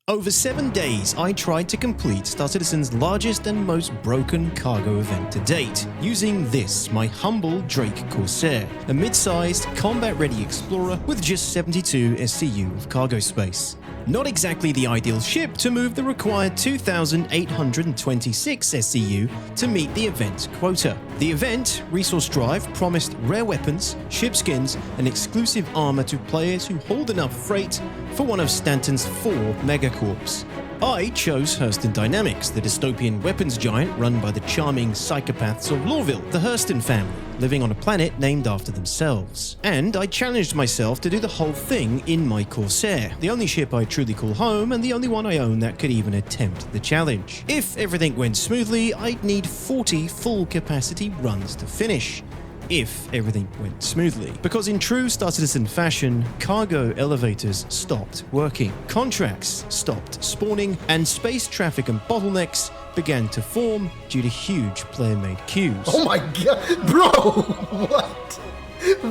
Over 7 days, I tried to complete Star Citizen's largest and most broken cargo event to date, using this, my humble Drake Corsair, a mid-sized, combat-ready explorer with just 72 SCU of cargo space. Not exactly the ideal ship to move the required 2,826 SCU to meet the event quota. The event, Resource Drive, promised rare weapons, ship skins, and exclusive armor to players who hold enough freight for one of Stanton's 4 megacorps. I chose Hurston Dynamics, the dystopian weapons giant run by the charming psychopaths of Lorville, the Hurston family, living on a planet named after themselves. And I challenged myself to do the whole thing in my Corsair, the only ship I truly call home and the only one I own that could even attempt the challenge. If everything went smoothly, I'd need 40 full capacity runs to finish. If everything went smoothly. Because in true Star Citizen fashion, cargo elevators stopped working, contracts stopped spawning, and space traffic and bottlenecks began to form due to huge player-made queues. Oh my god, bro! What?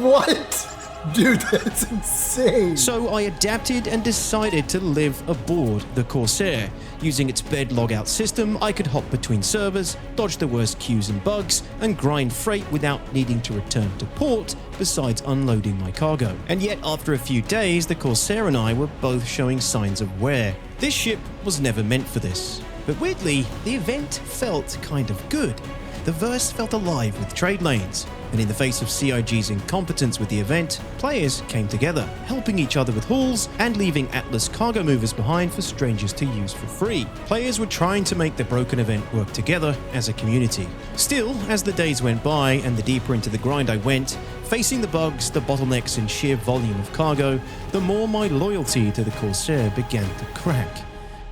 What? Dude, that's insane. So I adapted and decided to live aboard the Corsair. Using its bed logout system, I could hop between servers, dodge the worst queues and bugs, and grind freight without needing to return to port, besides unloading my cargo. And yet, after a few days, the Corsair and I were both showing signs of wear. This ship was never meant for this. But weirdly, the event felt kind of good. The verse felt alive with trade lanes, and in the face of CIG's incompetence with the event, players came together, helping each other with hauls and leaving Atlas cargo movers behind for strangers to use for free. Players were trying to make the broken event work together as a community. Still, as the days went by and the deeper into the grind I went, facing the bugs, the bottlenecks and sheer volume of cargo, the more my loyalty to the Corsair began to crack.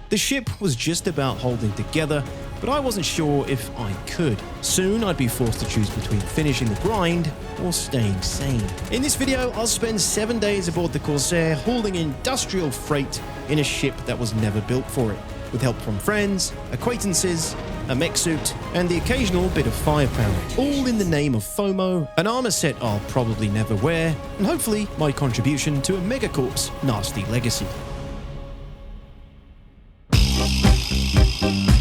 The ship was just about holding together, but I wasn't sure if I could. Soon I'd be forced to choose between finishing the grind or staying sane. In this video, I'll spend 7 days aboard the Corsair hauling industrial freight in a ship that was never built for it, with help from friends, acquaintances, a mech suit, and the occasional bit of firepower, all in the name of FOMO, an armor set I'll probably never wear, and hopefully my contribution to a megacorp's nasty legacy.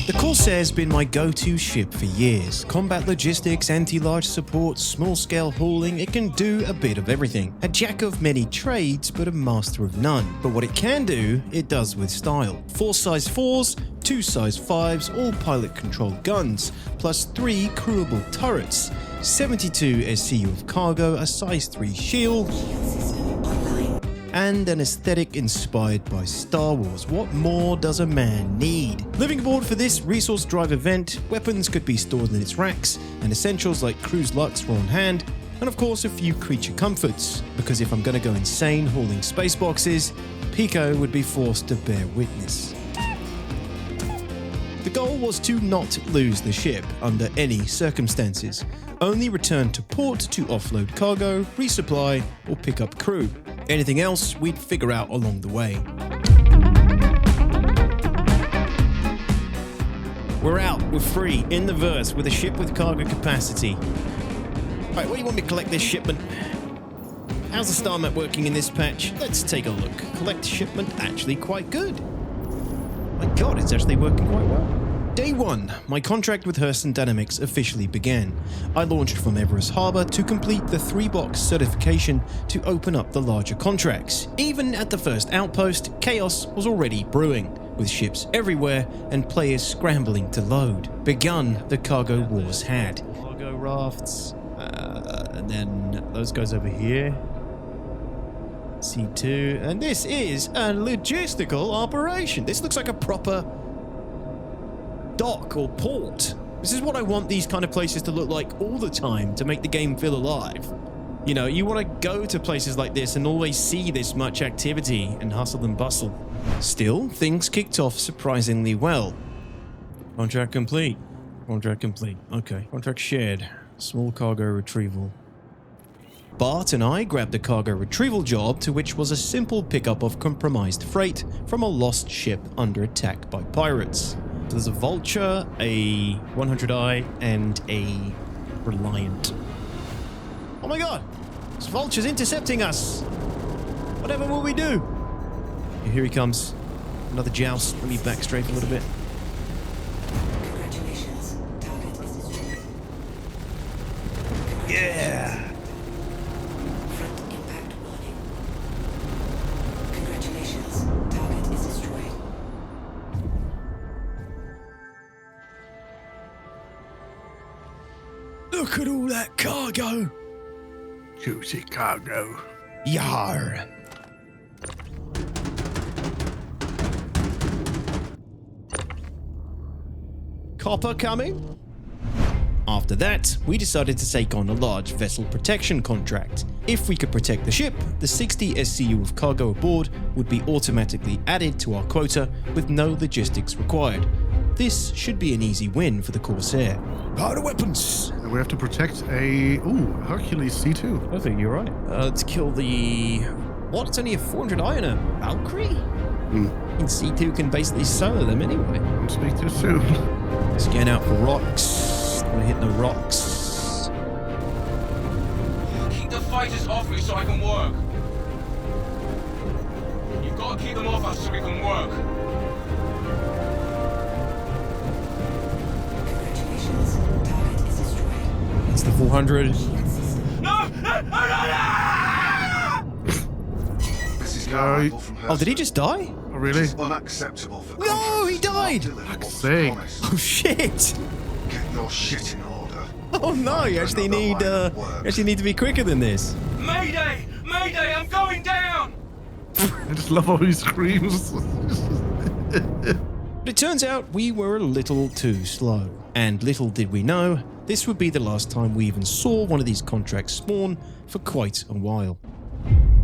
The Corsair's been my go-to ship for years. Combat logistics, anti-large support, small-scale hauling, it can do a bit of everything. A jack of many trades, but a master of none. But what it can do, it does with style. 4 size 4s, 2 size 5s, all pilot-controlled guns, plus 3 crewable turrets, 72 SCU of cargo, a size 3 shield, and an aesthetic inspired by Star Wars. What more does a man need? Living aboard for this Resource Drive event, weapons could be stored in its racks, and essentials like Cruise Lux were on hand, and of course a few creature comforts, because if I'm gonna go insane hauling space boxes, Pico would be forced to bear witness. The goal was to not lose the ship under any circumstances, only return to port to offload cargo, resupply, or pick up crew. Anything else, we'd figure out along the way. We're out, we're free, in the verse, with a ship with cargo capacity. Alright, what do you want me to collect this shipment? How's the star map working in this patch? Let's take a look. Collect shipment, actually quite good. My god, it's actually working quite well. Day 1, my contract with Hurston Dynamics officially began. I launched from Everest Harbour to complete the 3-box certification to open up the larger contracts. Even at the first outpost, chaos was already brewing, with ships everywhere and players scrambling to load. Begun, the cargo wars had. Cargo rafts, and then those guys over here. C2, and this is a logistical operation. This looks like a proper dock or port. This is what I want these kind of places to look like all the time to make the game feel alive. You know, you want to go to places like this and always see this much activity and hustle and bustle. Still, things kicked off surprisingly well. Contract complete. Contract complete. Okay. Contract shared. Small cargo retrieval. BART and I grabbed the cargo retrieval job, to which was a simple pickup of compromised freight from a lost ship under attack by pirates. So there's a Vulture, a 100i, and a Reliant. Oh my god! This Vulture's intercepting us! Whatever will we do? Here he comes. Another joust. Let me backstrafe a little bit. Congratulations. Target is destroyed. Yeah! Front impact warning. Congratulations. Target is destroyed. Look at all that cargo! Juicy cargo. Yar! Copper coming? After that, we decided to take on a large vessel protection contract. If we could protect the ship, the 60 SCU of cargo aboard would be automatically added to our quota with no logistics required. This should be an easy win for the Corsair. Powder weapons! And we have to protect a Hercules C2. I think you're right. Let's kill the... What? It's only a 400 ironer. Valkyrie? And C2 can basically solo them anyway. Don't speak too soon. Scan out for rocks. Don't wanna hit no rocks. Keep the fighters off me so I can work. You've got to keep them off us so we can work. Congratulations. Target is destroyed. It's the 400. No! This is Camacho from Oh, did he just die? Oh, really? It's unacceptable for No, he died! Fuck's sake. Oh shit! Get your shit in order. Oh no, you actually need to be quicker than this. Mayday! Mayday! I'm going down! I just love how he screams. But it turns out we were a little too slow. And little did we know, this would be the last time we even saw one of these contracts spawn for quite a while.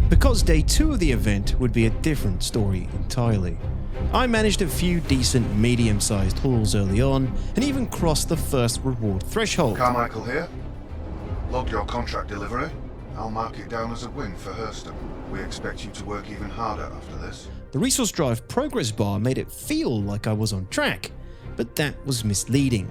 Because day 2 of the event would be a different story entirely. I managed a few decent medium-sized hauls early on, and even crossed the first reward threshold. Carmichael here. Log your contract delivery. I'll mark it down as a win for Hurston. We expect you to work even harder after this. The resource drive progress bar made it feel like I was on track, but that was misleading.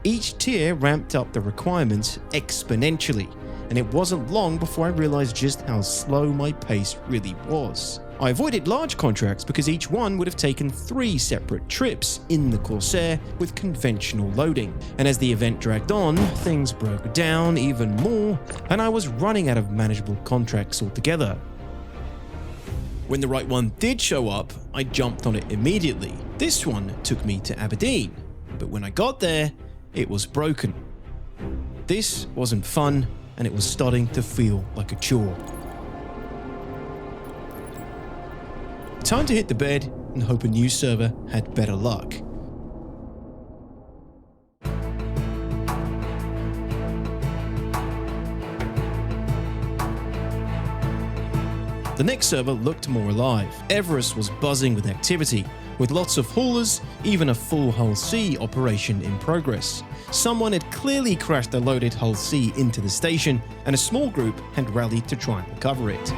Each tier ramped up the requirements exponentially, and it wasn't long before I realized just how slow my pace really was. I avoided large contracts because each one would have taken 3 separate trips in the Corsair with conventional loading, and as the event dragged on, things broke down even more, and I was running out of manageable contracts altogether. When the right one did show up, I jumped on it immediately. This one took me to Aberdeen, but when I got there, it was broken. This wasn't fun, and it was starting to feel like a chore. Time to hit the bed and hope a new server had better luck. The next server looked more alive. Everest was buzzing with activity, with lots of haulers, even a full Hull C operation in progress. Someone had clearly crashed a loaded Hull C into the station, and a small group had rallied to try and recover it.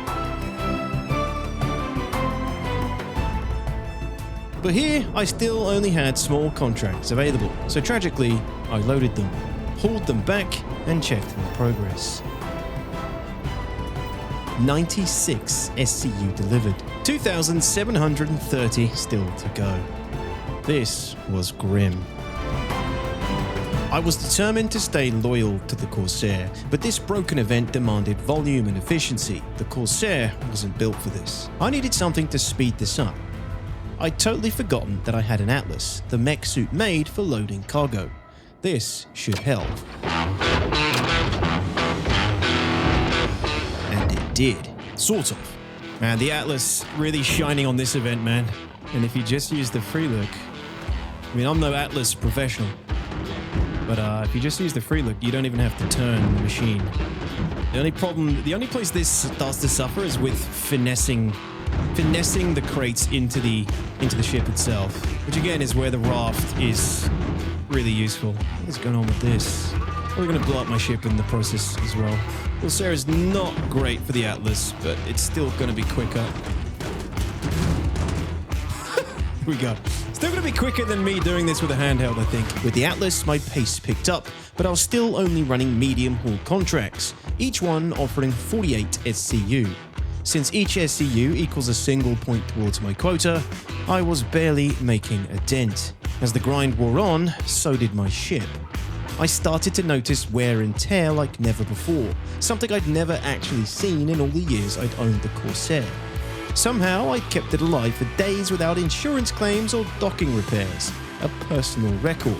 But here, I still only had small contracts available, so tragically, I loaded them, hauled them back, and checked my progress. 96 SCU delivered, 2,730 still to go. This was grim. I was determined to stay loyal to the Corsair, but this broken event demanded volume and efficiency. The Corsair wasn't built for this. I needed something to speed this up. I'd totally forgotten that I had an Atlas, the mech suit made for loading cargo. This should help. And it did. Sort of. Man, the Atlas really shining on this event, man. And if you just use the free look, I mean, I'm no Atlas professional, but if you just use the free look, you don't even have to turn the machine. The only place this starts to suffer is with finessing the crates into the ship itself, which again is where the raft is really useful. What's going on with this? We're going to blow up my ship in the process as well. Corsair is not great for the Atlas, but it's still going to be quicker. Here we go. Still going to be quicker than me doing this with a handheld, I think. With the Atlas, my pace picked up, but I was still only running medium haul contracts, each one offering 48 SCU. Since each SCU equals a single point towards my quota, I was barely making a dent. As the grind wore on, so did my ship. I started to notice wear and tear like never before, something I'd never actually seen in all the years I'd owned the Corsair. Somehow I kept it alive for days without insurance claims or docking repairs, a personal record.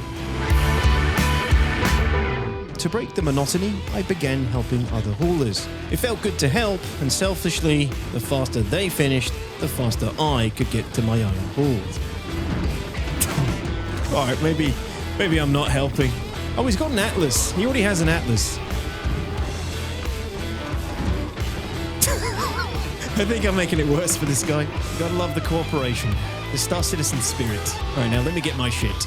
To break the monotony, I began helping other haulers. It felt good to help, and selfishly, the faster they finished, the faster I could get to my own hauls. Alright, maybe I'm not helping. Oh, he's got an Atlas. He already has an Atlas. I think I'm making it worse for this guy. You gotta love the cooperation, the Star Citizen spirit. Alright, now let me get my shit.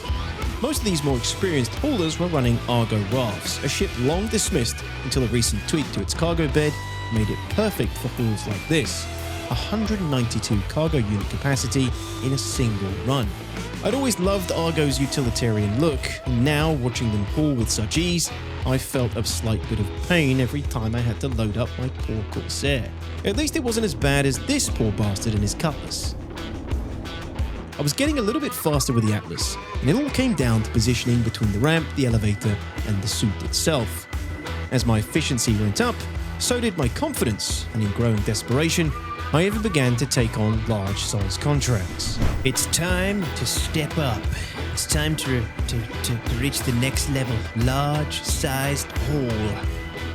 Most of these more experienced haulers were running Argo rafts, a ship long dismissed until a recent tweak to its cargo bed made it perfect for hauls like this. 192 cargo unit capacity in a single run. I'd always loved Argo's utilitarian look, and now watching them haul with such ease, I felt a slight bit of pain every time I had to load up my poor Corsair. At least it wasn't as bad as this poor bastard and his Cutlass. I was getting a little bit faster with the Atlas, and it all came down to positioning between the ramp, the elevator, and the suit itself. As my efficiency went up, so did my confidence, and in growing desperation, I even began to take on large-size contracts. It's time to step up. It's time to reach the next level. Large-sized haul.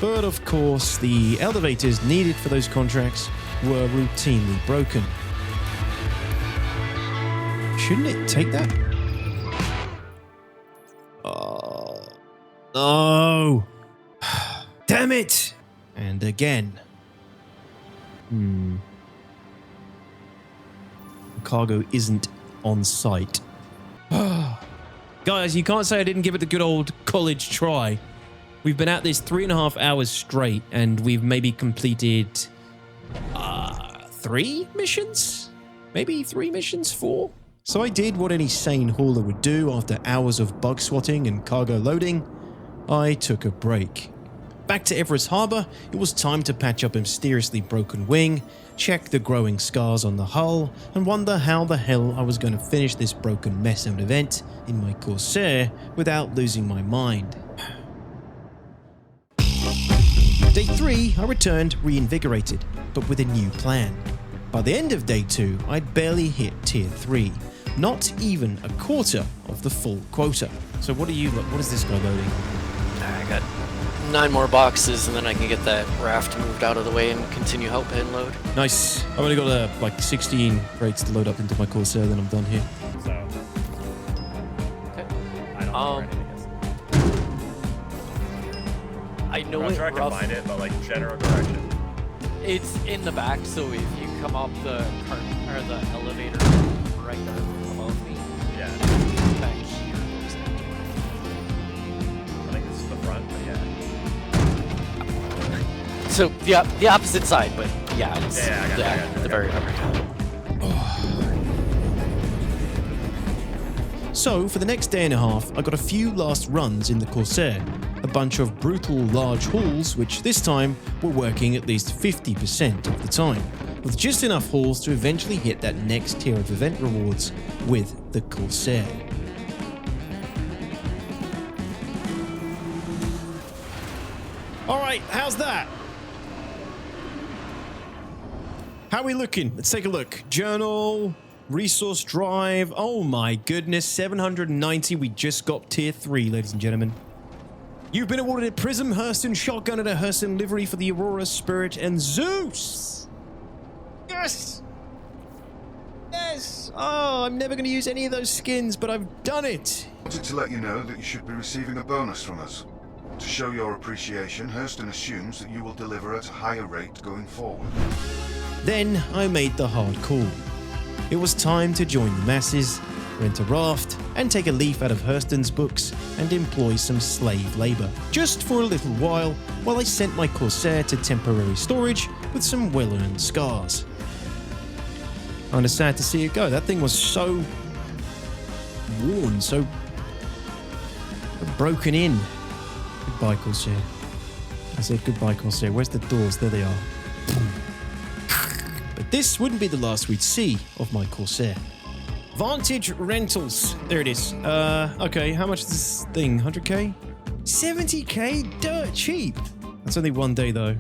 But of course, the elevators needed for those contracts were routinely broken. Shouldn't it take that? Oh, no. Damn it. And again. The cargo isn't on site. Guys, you can't say I didn't give it the good old college try. We've been at this 3.5 hours straight, and we've maybe completed 3 missions? Maybe 3 missions? 4? So I did what any sane hauler would do after hours of bug swatting and cargo loading. I took a break. Back to Everest Harbour, it was time to patch up a mysteriously broken wing, check the growing scars on the hull, and wonder how the hell I was going to finish this broken mess of an event in my Corsair without losing my mind. Day 3, I returned reinvigorated, but with a new plan. By the end of Day 2, I'd barely hit Tier 3, not even a quarter of the full quota. So what is this guy loading? I got 9 more boxes, and then I can get that raft moved out of the way and continue help and load. Nice. I've only got like 16 crates to load up into my Corsair, then I'm done here. So, Okay. I don't know where anything is. I know I'm it sure I can rough. find it, but like general direction. It's in the back, so if you come up the cart or the elevator right there above me, Yeah. back here. I think this is the front, but yeah. So the opposite side, but yeah, it's Yeah, I got it. the very upper top. So, for the next day and a half, I got a few last runs in the Corsair, a bunch of brutal large hauls which this time were working at least 50% of the time, with just enough hauls to eventually hit that next tier of event rewards with the Corsair. Alright, how's that? How are we looking? Let's take a look. Journal, resource drive. Oh my goodness, 790. We just got tier 3, ladies and gentlemen. You've been awarded a Prism, Hurston, Shotgun, and a Hurston livery for the Aurora, Spirit, and Zeus. Yes! Yes! Oh, I'm never going to use any of those skins, but I've done it. I wanted to let you know that you should be receiving a bonus from us. To show your appreciation, Hurston assumes that you will deliver at a higher rate going forward. Then I made the hard call. It was time to join the masses, rent a raft, and take a leaf out of Hurston's books and employ some slave labor. Just for a little while I sent my Corsair to temporary storage with some well-earned scars. Kinda sad to see it go. That thing was so worn, so broken in. Goodbye, Corsair. I said goodbye, Corsair. Where's the doors? There they are. But this wouldn't be the last we'd see of my Corsair. Vantage Rentals. There it is. Okay, how much is this thing? 100k? 70k? Dirt cheap. That's only 1 day though.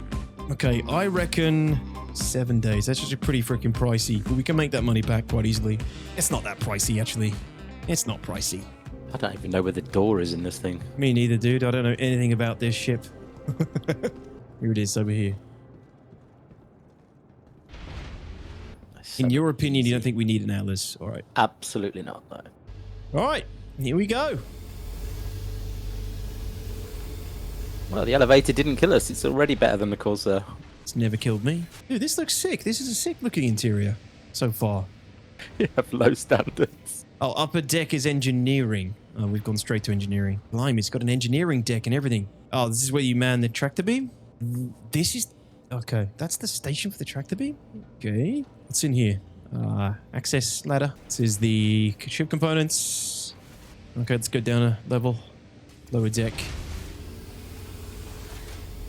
Okay, I reckon 7 days. That's actually pretty freaking pricey, but we can make that money back quite easily. It's not that pricey, actually. It's not pricey. I don't even know where the door is in this thing. Me neither, dude. I don't know anything about this ship. Here it is, over here. In your opinion, you don't think we need an Atlas? All right. Absolutely not, though. All right, here we go. Well, the elevator didn't kill us. It's already better than the Corsair. It's never killed me. Dude, this looks sick. This is a sick looking interior so far. You have low standards. Oh, upper deck is engineering. Oh, we've gone straight to engineering. Blimey, it's got an engineering deck and everything. Oh, this is where you man the tractor beam? This is... Okay, that's the station for the tractor beam? Okay. What's in here? Access ladder. This is the ship components. Okay, let's go down a level. Lower deck.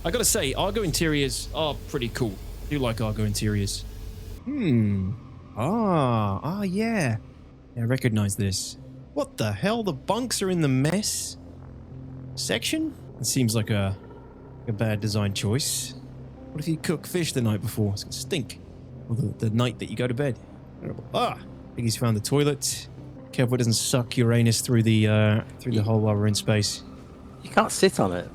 I gotta say, Argo interiors are pretty cool. I do like Argo interiors. Yeah. Yeah, I recognize this. What the hell? The bunks are in the mess section? It seems like a bad design choice. What if you cook fish the night before? It's gonna stink. Or the night that you go to bed. Piggy's found the toilet. Careful it doesn't suck Uranus through the hole while we're in space. You can't sit on it.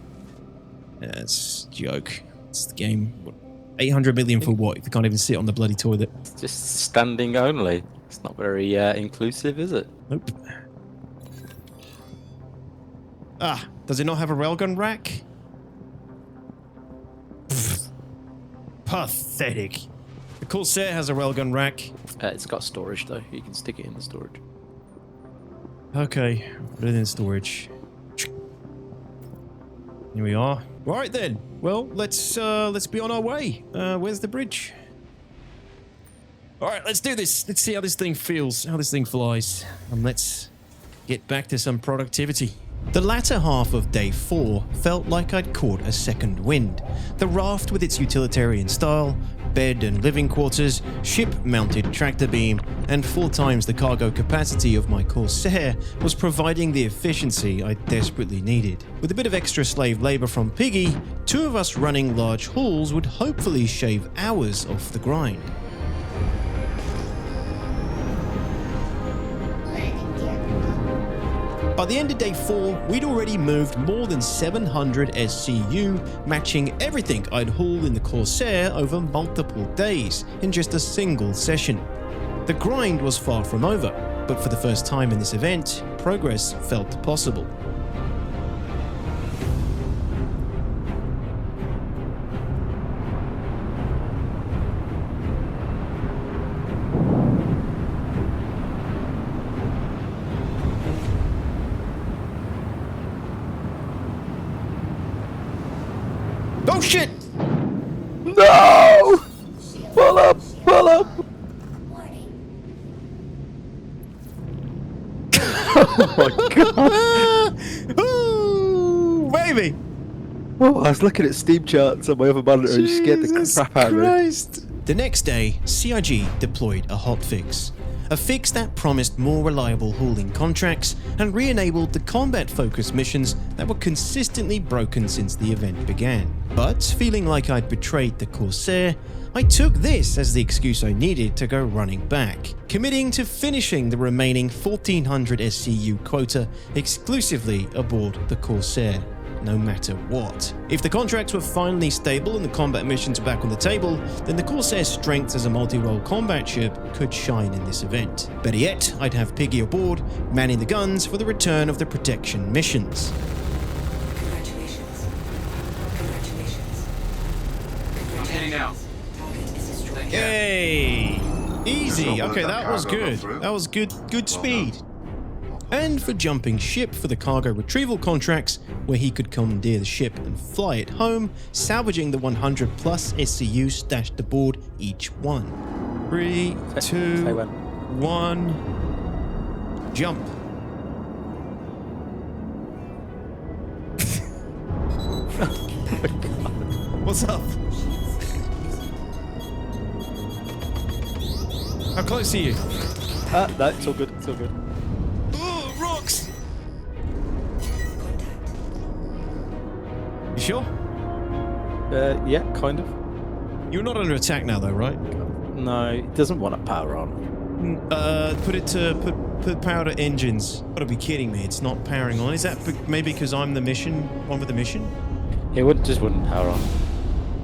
That's a joke. It's the game. What, 800 million for what? If you can't even sit on the bloody toilet. It's just standing only. It's not very inclusive, is it? Nope. Does it not have a railgun rack? Pathetic. The Corsair has a railgun rack. It's got storage, though. You can stick it in the storage. Okay, put it in storage. Here we are. Right then. Well, let's be on our way. Where's the bridge? All right, let's do this. Let's see how this thing feels, how this thing flies, and let's get back to some productivity. The latter half of day 4 felt like I'd caught a second wind. The raft with its utilitarian style, bed and living quarters, ship-mounted tractor beam, and 4 times the cargo capacity of my Corsair was providing the efficiency I desperately needed. With a bit of extra slave labor from Piggy, 2 of us running large hauls would hopefully shave hours off the grind. By the end of day 4, we'd already moved more than 700 SCU, matching everything I'd hauled in the Corsair over multiple days in just a single session. The grind was far from over, but for the first time in this event, progress felt possible. Oh shit! No! Pull up! Pull up! Oh my god! Ooh, baby! Oh, I was looking at Steam charts on my other monitor and you scared the crap out of me. Christ. The next day, CIG deployed a hotfix. A fix that promised more reliable hauling contracts and re-enabled the combat-focused missions that were consistently broken since the event began. But feeling like I'd betrayed the Corsair, I took this as the excuse I needed to go running back, committing to finishing the remaining 1400 SCU quota exclusively aboard the Corsair, no matter what. If the contracts were finally stable and the combat missions were back on the table, then the Corsair's strengths as a multi-role combat ship could shine in this event. Better yet, I'd have Piggy aboard, manning the guns for the return of the protection missions. Congratulations. Congratulations. I'm heading out. Target is destroyed. Yay! Easy. Just not Okay, let that that was cargo go good. through. That was good Well speed. done. And for jumping ship for the cargo retrieval contracts, where he could commandeer the ship and fly it home, salvaging the 100 plus SCU stashed aboard each one. 3, 2, Say when. 1, jump. What's up? How close are you? No, it's all good. It's all good. Oh, rocks! You sure? Yeah, kind of. You're not under attack now, though, right? No, it doesn't want to power on. Put power to engines. Gotta be kidding me! It's not powering on. Is that maybe because I'm the one with the mission? It just wouldn't power on.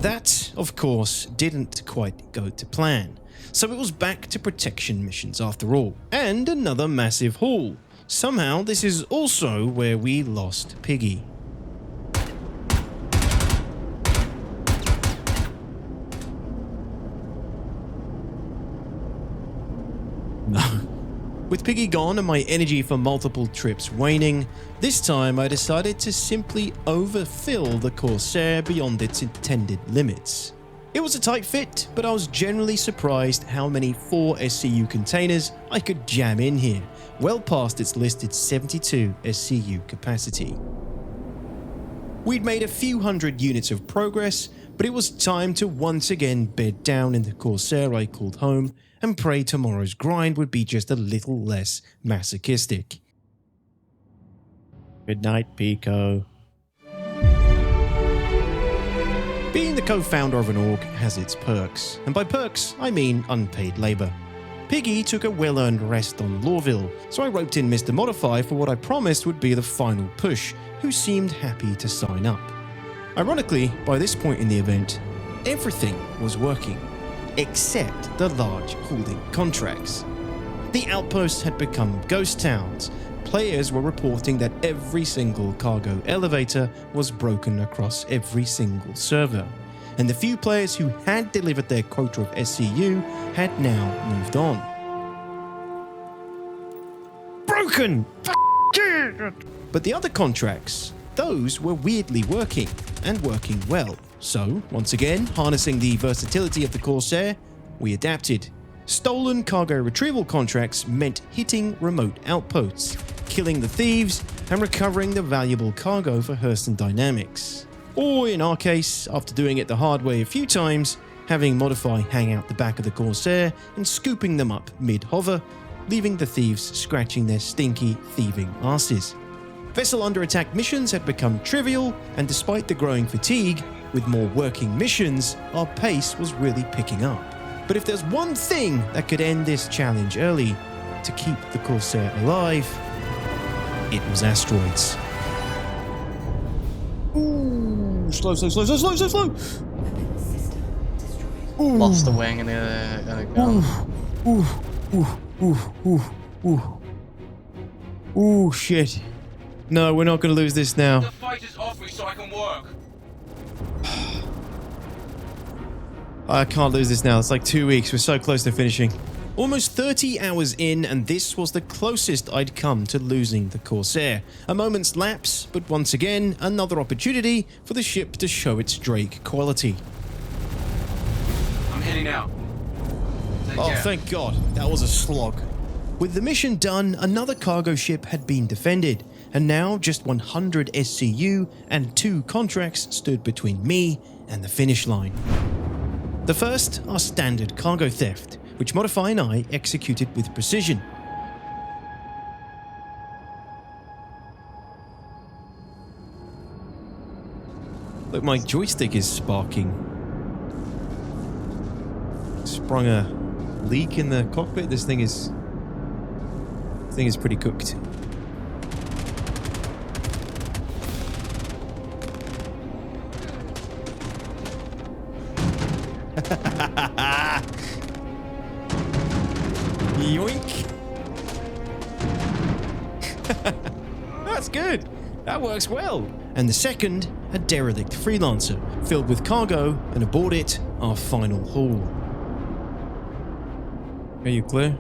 That, of course, didn't quite go to plan. So it was back to protection missions after all, and another massive haul. Somehow, this is also where we lost Piggy. No. With Piggy gone and my energy for multiple trips waning, this time I decided to simply overfill the Corsair beyond its intended limits. It was a tight fit, but I was generally surprised how many 4 SCU containers I could jam in here, well past its listed 72 SCU capacity. We'd made a few hundred units of progress, but it was time to once again bed down in the Corsair I called home and pray tomorrow's grind would be just a little less masochistic. Good night, Pico. Being the co-founder of an org has its perks, and by perks, I mean unpaid labour. Piggy took a well-earned rest on Lawville, so I roped in Mr. Modify for what I promised would be the final push, who seemed happy to sign up. Ironically, by this point in the event, everything was working, except the large holding contracts. The outposts had become ghost towns. Players were reporting that every single cargo elevator was broken across every single server, and the few players who had delivered their quota of SCU had now moved on. Broken! But the other contracts, those were weirdly working, and working well. So, once again, harnessing the versatility of the Corsair, we adapted. Stolen cargo retrieval contracts meant hitting remote outposts, killing the thieves, and recovering the valuable cargo for Hurston Dynamics. Or in our case, after doing it the hard way a few times, having Modify hang out the back of the Corsair and scooping them up mid-hover, leaving the thieves scratching their stinky thieving asses. Vessel under attack missions had become trivial, and despite the growing fatigue, with more working missions, our pace was really picking up. But if there's one thing that could end this challenge early, to keep the Corsair alive, it was asteroids. Ooh, slow. System destroyed. Lost the wing and the gun. Ooh, shit. No, we're not going to lose this now. The fight is off me so I can work. I can't lose this now. It's like 2 weeks. We're so close to finishing. Almost 30 hours in, and this was the closest I'd come to losing the Corsair. A moment's lapse, but once again, another opportunity for the ship to show its Drake quality. I'm heading out. Take Oh, care. thank God. That was a slog. With the mission done, another cargo ship had been defended, and now just 100 SCU and 2 contracts stood between me and the finish line. The first, our standard cargo theft, which Modify and I executed with precision. Look, my joystick is sparking. Sprung a leak in the cockpit. This thing is pretty cooked. Yoink. That's good. That works well. And the second, a derelict freelancer, filled with cargo, and aboard it, our final haul. Are you clear?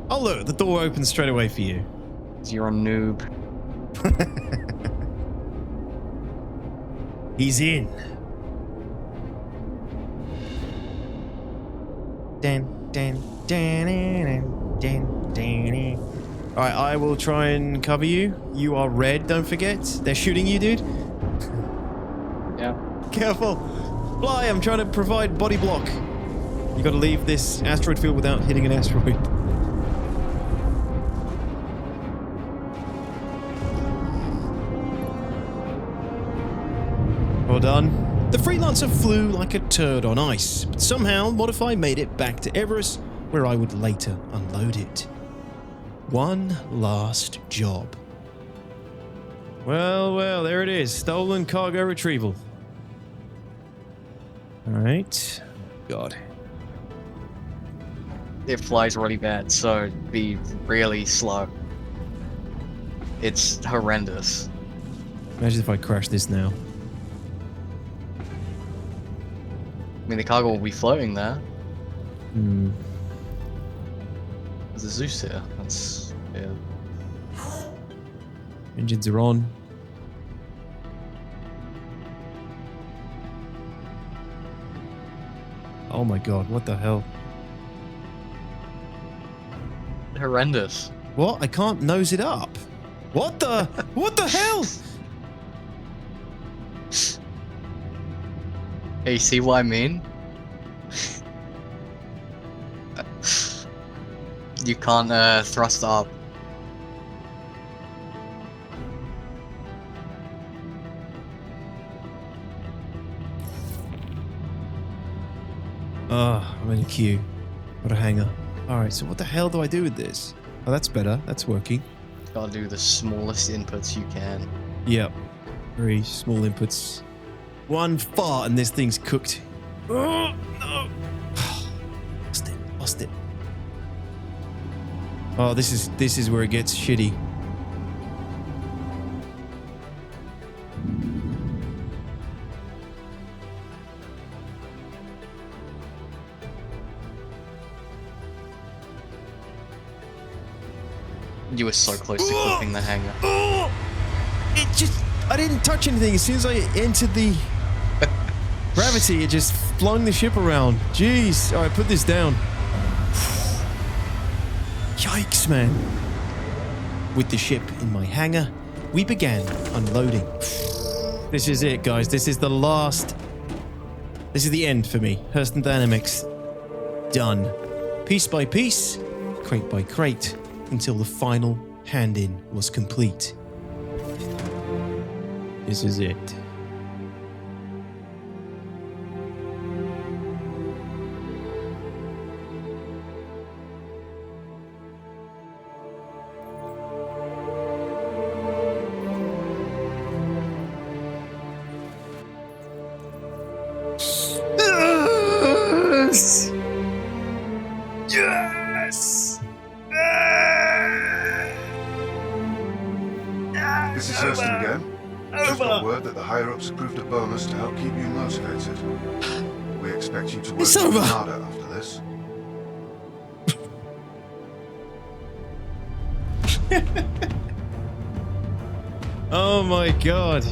Oh look, the door opens straight away for you. You're a noob. He's in. Dan, dan, dan, dan, dan, dan. Alright, I will try and cover you. You are red, don't forget. They're shooting you, dude. Yeah. Careful. Fly, I'm trying to provide body block. You gotta leave this asteroid field without hitting an asteroid. Well done. The Freelancer flew like a turd on ice, but somehow Modify made it back to Everest, where I would later unload it. One last job. Well, well, there it is. Stolen cargo retrieval. Alright. God. It flies really bad, so be really slow. It's horrendous. Imagine if I crash this now. I mean, the cargo will be floating there. Hmm. There's a Zeus here. That's... yeah. Engines are on. Oh my god, what the hell? Horrendous. What? I can't nose it up. What the? What the hell? Hey, see what I mean? You can't thrust up. Oh, I'm in a queue. What a hanger. Alright, so what the hell do I do with this? Oh, that's better. That's working. Gotta do the smallest inputs you can. Yep. Very small inputs. One fart and this thing's cooked. Oh, no. Lost it. Lost it. Oh, this is where it gets shitty. You were so close to clipping the hanger. Oh! It just... I didn't touch anything. As soon as I entered the gravity, it just flung the ship around. Jeez. Alright, put this down. Yikes, man. With the ship in my hangar, we began unloading. This is it, guys. This is the last... This is the end for me. Hurston Dynamics. Done. Piece by piece, crate by crate, until the final hand-in was complete. This is it. Yes! Yes! This is Hurston again. Just got word that the higher-ups approved a bonus to help keep you motivated. We expect you to work It's even over. harder after this. Oh my god.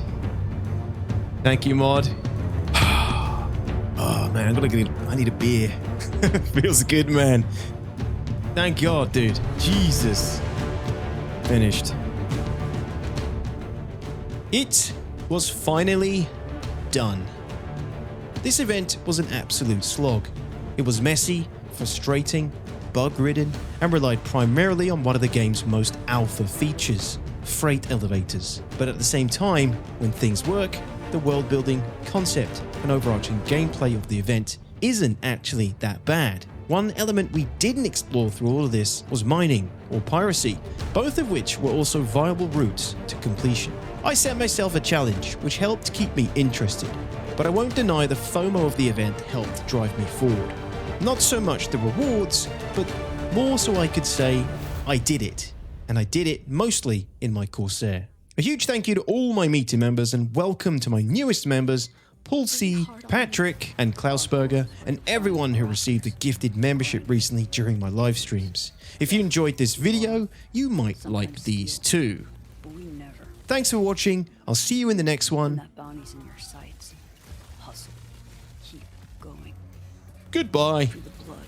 Thank you, Mod. Oh man, I need a beer. Feels good, man. Thank God, dude. Jesus. Finished. It was finally done. This event was an absolute slog. It was messy, frustrating, bug-ridden, and relied primarily on one of the game's most alpha features, freight elevators. But at the same time, when things work, the world-building, concept, and overarching gameplay of the event isn't actually that bad. One element we didn't explore through all of this was mining, or piracy, both of which were also viable routes to completion. I set myself a challenge, which helped keep me interested, but I won't deny the FOMO of the event helped drive me forward. Not so much the rewards, but more so I could say, I did it, and I did it mostly in my Corsair. A huge thank you to all my meeting members, and welcome to my newest members, Paul C, Patrick, and Klausberger, and everyone who received a gifted membership recently during my live streams. If you enjoyed this video, you might like these too. Thanks for watching, I'll see you in the next one. That bounty's in your sights. Hustle. Keep going. Goodbye. Through the